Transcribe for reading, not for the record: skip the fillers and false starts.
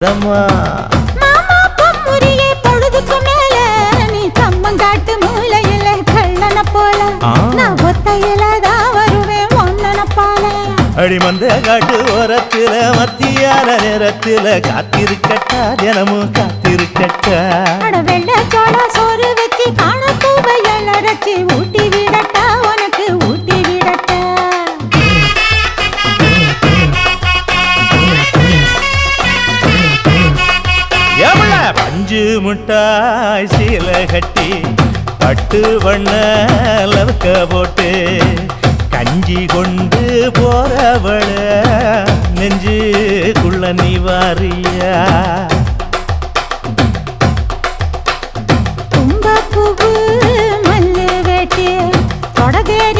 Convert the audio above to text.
மாமா பொம்முரியே பொழுதுக்கு மேல நீ கம்மங்காட்டு மூலையில கள்ளன போல நான் ஒத்தையிலதான் வருவேன் ஒன்னன போல அடிமந்த காட்டு ஓரத்துல மத்தியான நேரத்துல காத்திருக்கட்டா தினமும் காத்திருக்கட்டா வெள்ள சோள சோறு வச்சு காண பூவையல் அரைச்சி ஊட்டி விடட்டா உனக்கு ஊட்டி விடட்டா பஞ்சு முட்டாய் சீல கட்டி பட்டு வண்ண லவக்க போட்டு கஞ்சி கொண்டு போறவள நெஞ்சுக்குள்ள நீ வாரியா தும்பப்பூவு மல்லு வேட்டி தொடதேரி